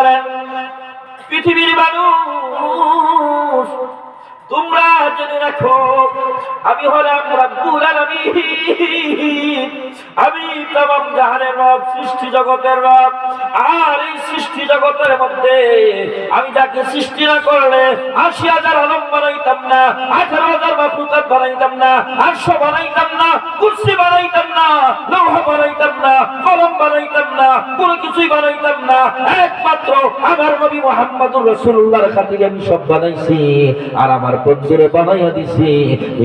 বলেন, পৃথিবীর মানুষ তোমরা জেনে রাখো, আমি হলাম রব্বুল আলামিন, আমি তামাম জাহানের রব, সৃষ্টি জগতের রব। আর এই সৃষ্টি জগতের মধ্যে আমি যাকে সৃষ্টি না করলে ৮০,০০০ আলম বানাইতাম না, ১৮,০০০ মাখলুকাত বানাইতাম না, আরশ বানাইতাম না, কুরসি বানাইতাম না, লৌহ বানাইতাম না, কলম বানাইতাম না, কোনো কিছুই বানাইতাম না। একমাত্র আমার নবী মুহাম্মদুর রাসূলুল্লাহর খাতিরে আমি সব বানাইছি, আর আমার বন্ধুরে বানাইয়া দিছি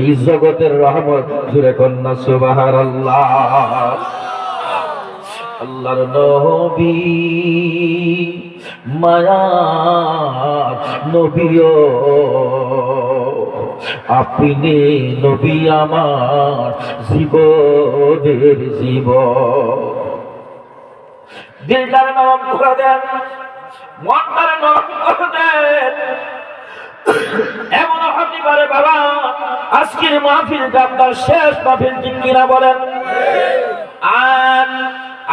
এই জগতের রহমত। জুড়ে কন্যা সুবহানাল্লাহ। আল্লাহর নবী মায়ার নবীও, আপনি নবী আমার জীবনের জীবন। দিলটারে নরম করে দেন, মনটারে নরম করে দেন। এমন হতে পারে বাবা আজকের মাহফিলটা আপনার শেষ মাহফিল, ঠিক কিনা বলেন? আর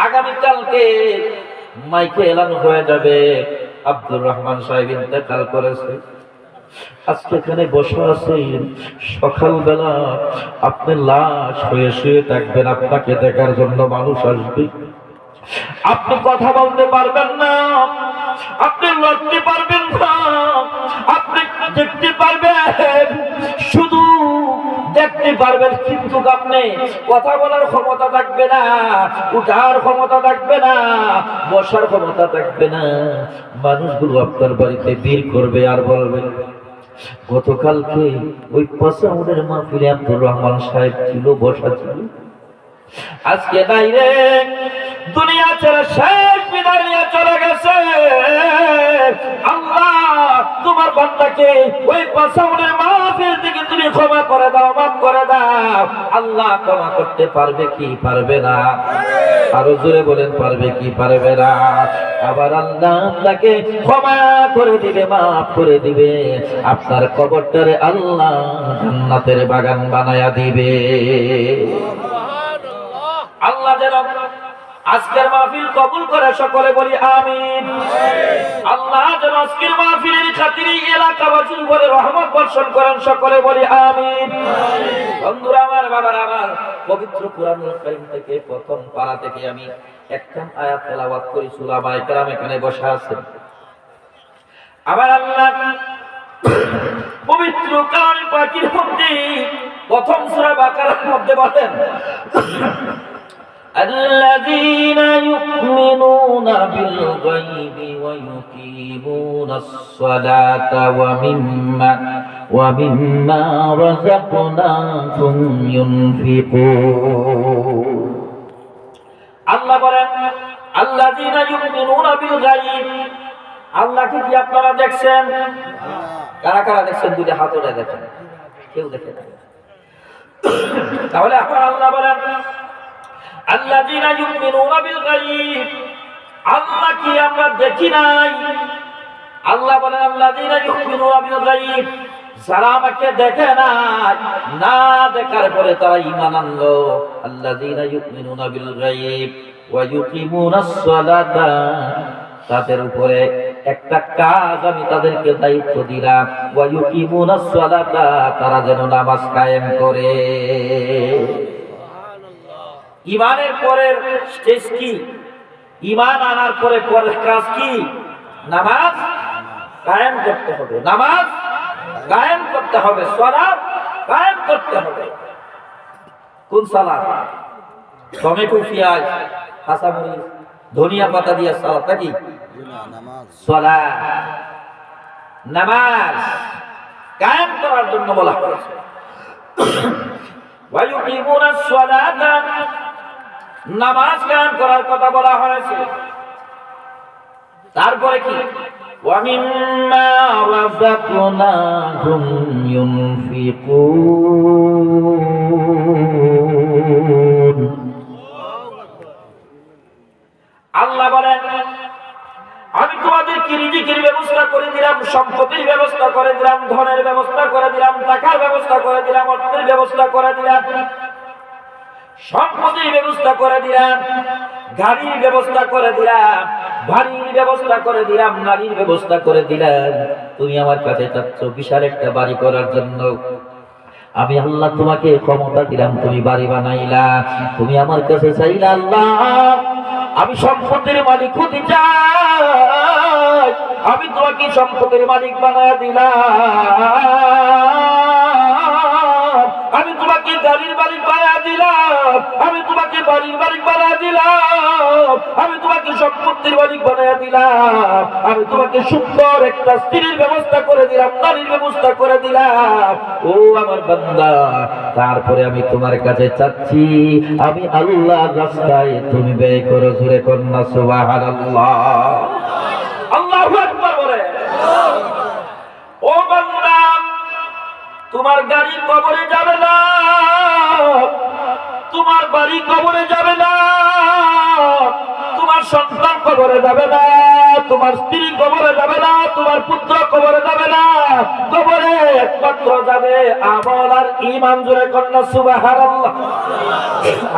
আগামীকালকে মাইকে এলান হয়ে যাবে আব্দুর রহমান সাহেব ইন্তেকাল করেছে। আজকে এখানে বসে আছেন, সকালবেলা আপনি লাশ হয়ে শুয়ে থাকবেন, আপনাকে দেখার জন্য মানুষ আসবে। আপনি কথা বলতে পারবেন না, আপনি লড়তে পারবেন না, আপনি দেখতে পারবেন, শুধু দেখতে পারবেন, কিন্তু আপনি কথা বলার ক্ষমতা থাকবে না, উঠার ক্ষমতা থাকবে না, বসার ক্ষমতা থাকবে না। মানুষগুলো আপনার বাড়িতে ভিড় করবে আর বলবে, গতকালকে ওই পাঁচাউনের মাহফিলে আব্দুর রহমান সাহেব ছিল, বসা ছিল, আজকে নাই রে, দুনিয়া ছেড়ে শেষ বিদায় নিয়ে চলে গেছে। আল্লাহ তোমার বান্দাকে ওই পাঁচাউনের মাহফিল থেকে তুমি ক্ষমা করে দাও, মাফ করে দাও। আল্লাহ ক্ষমা করতে পারবে কি পারবে না? আরো জোরে বলেন, পারবে কি পারবে না? আবার আল্লাহ আপনাকে ক্ষমা করে দিবে, মাফ করে দিবে, আপনার কবরটারে আল্লাহ জান্নাতের বাগান বানায়া দিবে। আল্লাহ যেন আজকের মাহফিল কবুল করে, সকলে বলি আমিন। আল্লাহ যেন আজকের মাহফিলের খাতিরে এলাকাবাসীর উপরে রহমত বর্ষণ করেন, সকলে বলি আমিন। বন্ধুরা আমার, বাবারা আমার, পবিত্র কুরআনুল কারীম থেকে প্রথম পারা থেকে আমি একটা আয়াত তেলাওয়াত করি। উলামায়ে কেরাম এখানে বসে আছেন। আবার আল্লাহ পবিত্র কালামে পাকের মধ্যে প্রথম সূরা বাকারার মধ্যে বলেন, الذين يؤمنون بالغيب ويقيمون الصلاة ومما رزقناهم ينفقون। আল্লাহ বলেন, الذين يؤمنون بالغيب। আল্লাহকে কি আপনারা দেখছেন? কারা কারা দেখছেন? দুইটা হাত উঠে দেখেন। কেউ দেখে না? তাহলে এখন আল্লাহ বলেন, আল্লাযীনা ইউমিনুনা বিল গায়ব। আল্লাহ কি আমরা দেখি নাই? আল্লাহ বলেন, আল্লাযীনা ইউমিনুনা বিল গায়ব, যারা আমাকে দেখে নাই, না দেখার পরে তারা ঈমান আনলো। আল্লাযীনা ইউমিনুনা বিল গায়ব ওয়া ইউকিমুনাস সালাতা, তাদের উপরে একটা কাজ আমি তাদেরকে দায়িত্ব দিলাম, ওয়া ইউকিমুনাস সালাতা, তারা যেন নামাজ কায়েম করে। ইমানের পরের স্টেজ কি? ইমান আনার পরে পরের কাজ কি? নামাজ কায়েম করতে হবে, নামাজ কায়েম করতে হবে, সালাত কায়েম করতে হবে। কোন সালাত? টমেটো, পেঁয়াজ, কাঁচামরিচ, ধনিয়া পাতা দিয়ে সালাত নাকি? সালাত, নামাজ কায়েম করার জন্য বলা হয়েছে। ওয়া ইউকিমুনাস সালাতা, নামাজ কায়েম করার কথা বলা হয়েছে। তারপরে কি? ওয়া মিম্মা রাযাকনাহুম ইউনফিকুন। আল্লাহ বলেন, আমি তোমাদেরকে রিজিকের ব্যবস্থা করে দিলাম, সম্পদের ব্যবস্থা করে দিলাম, ধনের ব্যবস্থা করে দিলাম, টাকার ব্যবস্থা করে দিলাম, অর্থের ব্যবস্থা করে দিলাম, সম্পদের ব্যবস্থা করে দিলাম, গাড়ির ব্যবস্থা করে দিলাম, বাড়ির ব্যবস্থা করে দিলাম, নারীর ব্যবস্থা করে দিলাম, তুমি আমার কাছে চাচ্ছ বিশাল একটা বাড়ি করার জন্য। আমি আল্লাহ তোমাকে ক্ষমতা দিলাম, তুমি বাড়ি বানাইলা, তুমি আমার কাছে চাইলা আল্লাহ আমি সম্পদের মালিক হতে চাই, আমি তোমাকে সম্পদের মালিক বানায় দিলাম, আমি তোমাকে গাড়ির মালিক বানায় দিলাম, আমি তোমাকে বাড়ির মালিক বানায় দিলাম, আমি তোমাকে সম্পত্তির মালিক বানায় দিলাম, আমি তোমাকে সুন্দর একটা স্ত্রীর ব্যবস্থা করে দিলাম, নারীর ব্যবস্থা করে দিলাম। ও আমার বান্দা, তারপরে আমি তোমার কাছে চাচ্ছি আমি আল্লাহর রাস্তায় তুমি ব্যয় করো। জোরে কন্যা সুবহানাল্লাহ, আল্লাহু আকবার বলে। ও বান্দা, তোমার গাড়ি কবরে যাবে না, তোমার বাড়ি কবরে যাবে না, তোমার সন্তান কবরে যাবে না, তোমার স্ত্রী কবরে যাবে না, তোমার পুত্র কবরে যাবে না, কবরে একমাত্র যাবে আমল আর ঈমান। জোরে কন্যা সুবহানাল্লাহ,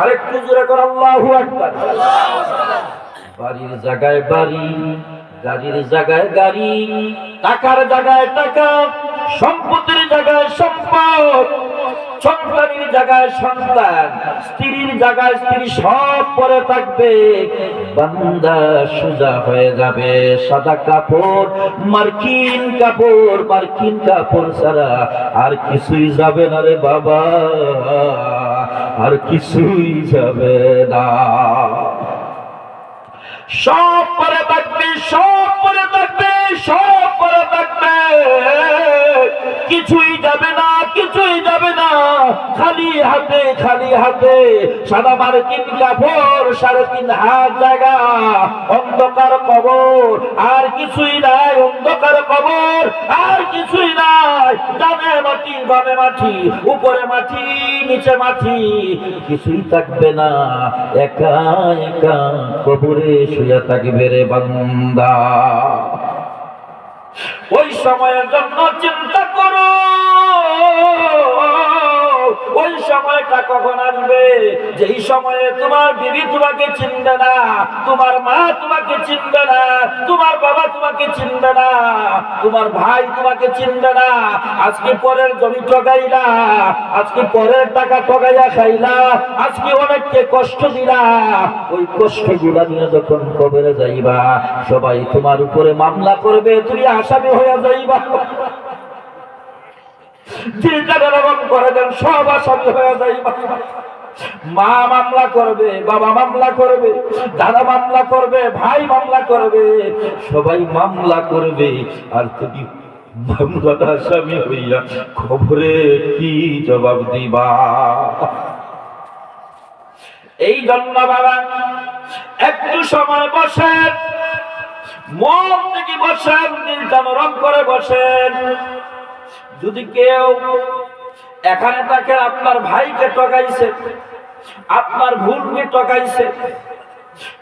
আরেকটু জোরে কর আল্লাহু আকবার। বাড়ির জায়গায় বাড়ি, গাড়ির জায়গায় গাড়ি, টাকার জায়গায় টাকা, সম্পত্তির জায়গায় সম্পদ, সন্তানের জায়গায় সন্তান, স্ত্রীর জায়গায় স্ত্রী, সব পরে থাকবে। বান্দা সোজা হয়ে যাবে, সাদা কাপড়, মার্কিন কাপড়, মার্কিন কাপড় ছাড়া আর কিছুই যাবে না রে বাবা, আর কিছুই যাবে না। সব পরে থাকবে, সব পরে থাকবে, সব পরে থাকবে, কিছুই যাবে না, কিছুই যাবে না, খালি হাতে, খালি হাতে, সাদা মার্কিন কাপড়, 3.5 হাত জায়গা, অন্ধকার কবর, আর কিছুই নাই, অন্ধকার কবর, আর কিছুই নাই, ডানে মাটি, বামে মাটি, উপরে মাটি, নিচে মাটি, কিছুই থাকবে না, একা একা কবরে শুয়ে থাকবে রে বান্দা। ওই সময়ের জন্য চিন্তা করো, ওই সময়টা কখন আসবে যেই সময়ে তোমার বিবি তোমাকে চিনবে না, তোমার মা তোমাকে চিনবে না, তোমার বাবা তোমাকে চিনবে না, তোমার ভাই তোমাকে চিনবে না। আজকে পরের জমি ঠকাইলা, আজকে পরের টাকা ঠকাইয়া খাইলা, আজকে অনেককে কষ্ট দিলা, ওই কষ্টগুলা নিয়ে যখন কবরে যাইবা সবাই তোমার উপরে মামলা করবে, তুমি আসামি হয়ে যাইবা। যে টাকা রকম করে দেন সব আসামি হয়ে যাইবা। মা মামলা করবে, বাবা মামলা করবে, দাদা মামলা করবে, ভাই মামলা করবে, সবাই মামলা করবে, আর তুমি মামলার আসামি হইয়া খবরে কি জবাব দিবা? এই জন্য বাবা একটু সময় বসেন, মন থেকে বসেন, দিলটা নরম করে বসেন। যদি কেউ এখানে তাকে আপনার ভাইকে ঠকাইছে, আপনার ভুলকে ঠকাইছে,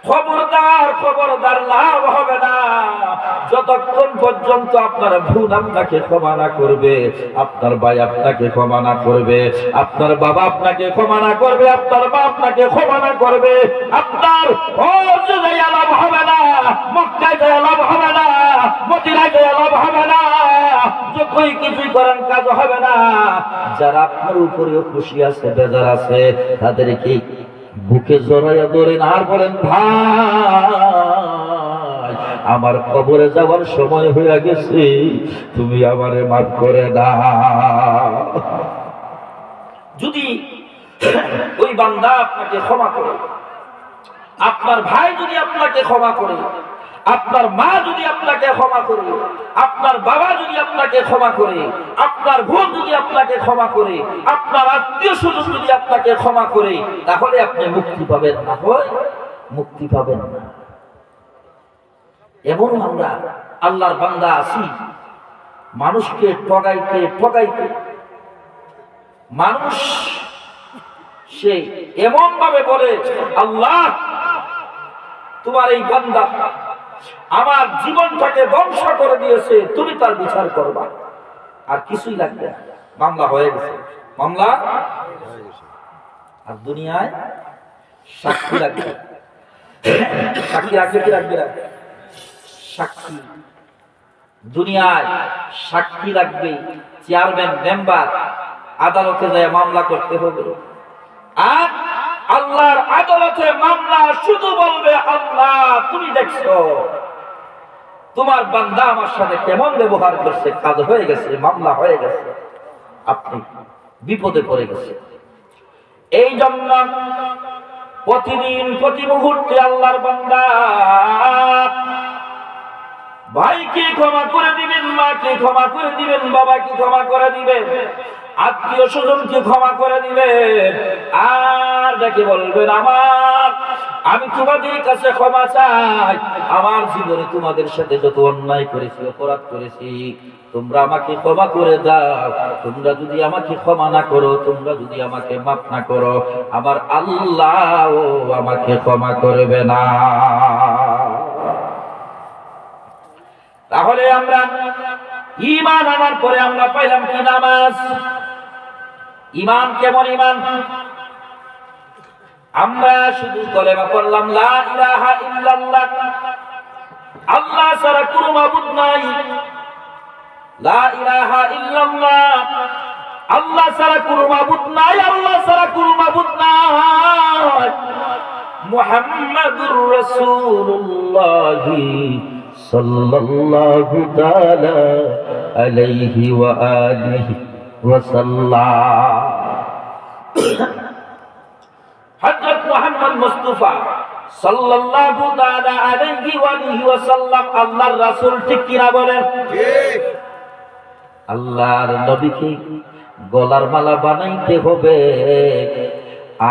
খবরদার খবরদার, লাভ হবে না যতক্ষণ পর্যন্ত আপনার ভুল আপনাকে ক্ষমা না করবে, আপনার ভাই আপনাকে ক্ষমা না করবে, আপনার বাবা আপনাকে ক্ষমা না করবে, আপনার মা আপনাকে ক্ষমা না করবে, আপনার হজ যাইয়া লাভ হবে না, মক্কায় যাইয়া লাভ হবে না, মদিনায় যাইয়া লাভ হবে না, যতই কিছুই করেন কাজ হবে না। যারা আপনার উপরেও খুশি আছে, বেজার আছে, তাদেরকে বুকে জড়াইয়া ধরেন আর বলেন, ভাই আমার কবরে যাওয়ার সময় হয়ে গেছে, তুমি আমারে মাফ করে দাও। যদি ওই বান্দা আপনাকে ক্ষমা করে, আপনার ভাই যদি আপনাকে ক্ষমা করে, আপনার মা যদি আপনাকে ক্ষমা করে, আপনার বাবা যদি আপনাকে ক্ষমা করে, আপনার বোন যদি আপনাকে ক্ষমা করে, আপনার আত্মীয় স্বজন যদি আপনাকে ক্ষমা করে, তাহলে আপনি মুক্তি পাবেন, না হয় মুক্তি পাবেন না। এমন আমরা আল্লাহর বান্দা আছি, মানুষকে ঠকাইতে ঠকাইতে মানুষ সে এমন ভাবে বলে, আল্লাহ তোমার এই বান্দা আমার জীবনটাকে ধ্বংস করে দিয়েছে, তুমি তার বিচার করবা, আর কিছুই লাগবে না, মামলা হয়ে গেছে, মামলা আর দুনিয়ায় সাক্ষী লাগবে। সাক্ষী রাখবে কি রাখবে না? সাক্ষী, দুনিয়ায় সাক্ষী লাগবে, চেয়ারম্যান মেম্বার, আদালতে যায় মামলা করতে হবে। আর আল্লাহর আদালতে মামলা শুধু বলবে আল্লাহ তুমি দেখছো তোমার বান্দা আমার সাথে কেমন ব্যবহার করছে, কাজ হয়ে গেছে, মামলা হয়ে গেছে, আপনি বিপদে পড়ে গেছে। এই জন্য প্রতিদিন প্রতি মুহূর্তে আল্লাহর বান্দা ভাইকে ক্ষমা করে দিবেন, মাকে ক্ষমা করে দিবেন, বাবাকে ক্ষমা করে দিবেন, আত্মীয় স্বজনকে ক্ষমা করে দিবেন। আর দেখে বলবেন আমি তোমাদের কাছে ক্ষমা চাই, আমার জীবনে তোমাদের সাথে যত অন্যায় করেছি, অপরাধ করেছি, তোমরা আমাকে ক্ষমা করে দাও। তোমরা যদি আমাকে ক্ষমা না করো, তোমরা যদি আমাকে মাফ না করো, আমার আল্লাহ আমাকে ক্ষমা করবে না। তাহলে আমরা ঈমান আনার পরে আমরা পাইলাম কি? নামাজ। ঈমান কেমন ঈমান? আমরা শুধু কলেমা পড়লাম লা ইলাহা ইল্লাল্লাহ, আল্লাহ ছাড়া কোনো মাবুদ নাই, লা ইলাহা ইল্লাল্লাহ, আল্লাহ ছাড়া কোনো মাবুদ নাই, আল্লাহ ছাড়া কোনো মাবুদ নাই, মুহাম্মাদুর রাসূলুল্লাহ সাল্লাল্লাহু তাআলা আলাইহি ওয়া আলিহি ওয়া সাল্লাম। হযরত মুহাম্মদ মুস্তাফা সাল্লাল্লাহু তাআলা আলাইহি ওয়া আলিহি ওয়া সাল্লাম আল্লাহর রাসূল, ঠিক কি না বলেন? ঠিক। আল্লাহর নবীকে গলার মালা বানাইতে হবে,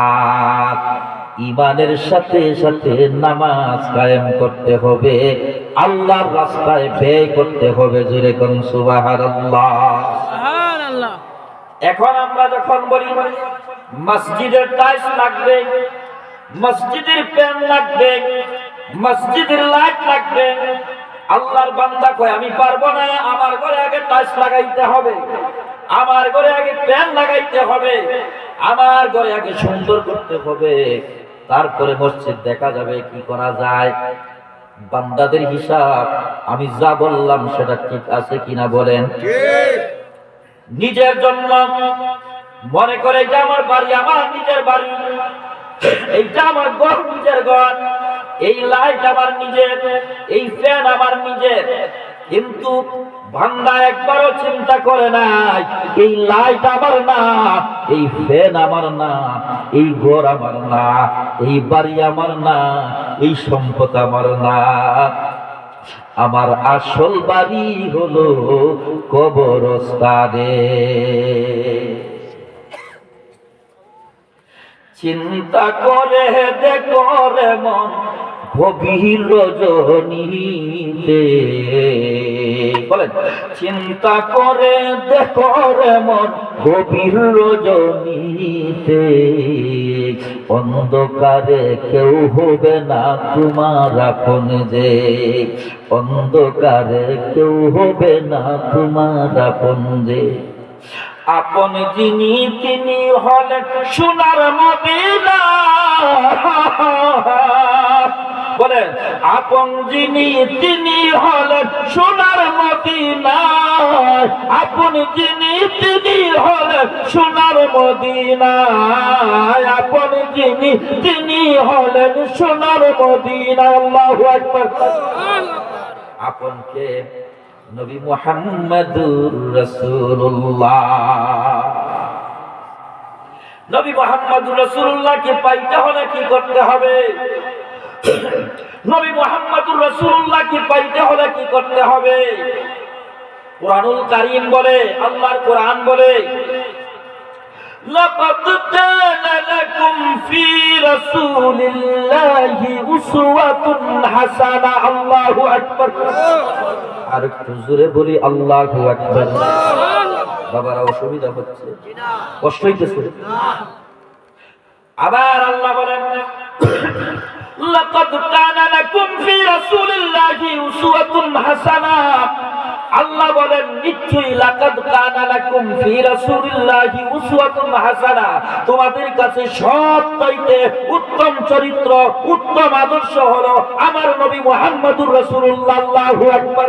আর ঈমানের সাথে সাথে নামাজ কায়েম করতে হবে, আল্লাহর রাস্তায় ব্যয় করতে হবে। জোরে কোন সুবহানাল্লাহ। সুবহানাল্লাহ। এখন আমরা যখন বলি মসজিদের টাইলস লাগবে, মসজিদের প্যান লাগবে, মসজিদের লাইট লাগবে, আল্লাহর বান্দা কয় আমি পারবো না, আমার ঘরে আগে টাইলস লাগাইতে হবে, আমার ঘরে আগে প্যান লাগাইতে হবে, আমার ঘরে আগে সুন্দর করতে হবে, তারপরে মসজিদ দেখা যাবে কি করা যায়। বান্দাদের হিসাব আমি যা বললাম সেটা ঠিক আছে কিনা বলেন? ঠিক। নিজের জন্য মনে করে যে আমার বাড়ি আমার নিজের বাড়ি, এইটা আমার ঘর নিজের ঘর, এই লাইট আমার নিজের, এই ফ্যান আমার নিজের, কিন্তু বান্দা একবারও চিন্তা করে নাই এই লাইট আমার না, এই ফ্যান আমার না, এই ঘর আমার না, এই বাড়ি আমার না, এই সম্পদ আমার না, আমার আসল বাড়ি হলো কবরস্থানে। চিন্তা করে দেখো রে মন গভীর রজনীতে, বলেন চিন্তা করে দেখো রে মন গভীর রজনীতে, অন্ধকারে কেউ হবে না তোমার আপন যে, অন্ধকারে কেউ হবে না তোমার আপন যে, আপন যিনি তিনি হলেন সোনার মদিনা। বলেন আপন যিনি তিনি হলেন সোনার মদিনা, আপন যিনি তিনি হলেন সোনার মদিনা, আপন যিনি তিনি হলেন সোনার মদিনা। আল্লাহু আকবার। আপনকে নবী মুহাম্মদুর রাসূলুল্লাহ, নবী মুহাম্মদুর রাসূলুল্লাহকে পাইতে হলে কি করতে হবে? নবী মুহাম্মদুর রাসূলুল্লাহকে পাইতে হলে কি করতে হবে? কুরআনুল কারীম বলে, আল্লাহর কোরআন বলে, লাকাদ কানা লাকুম ফি রাসূলিল্লাহি উসওয়াতুন হাসানা। আল্লাহু আকবার। আর একটু জোরে বলি আল্লাহু আকবার। বাবারা অসুবিধা হচ্ছে, কষ্ট হইতেছে? আবার আল্লাহ বলেন লাকাদ কানা লাকুম ফি রাসূলিল্লাহি উসওয়াতুন হাসানা আল্লাহ বলেন নিশ্চয়ই লাকাদ কানা লাকুম ফি রাসূলিল্লাহি উসওয়াতুন হাসানাহ, তোমাদের কাছে সবচাইতে উত্তম চরিত্র, উত্তম আদর্শ হলো আমার নবী মুহাম্মদুর রাসূলুল্লাহ। আল্লাহু আকবার।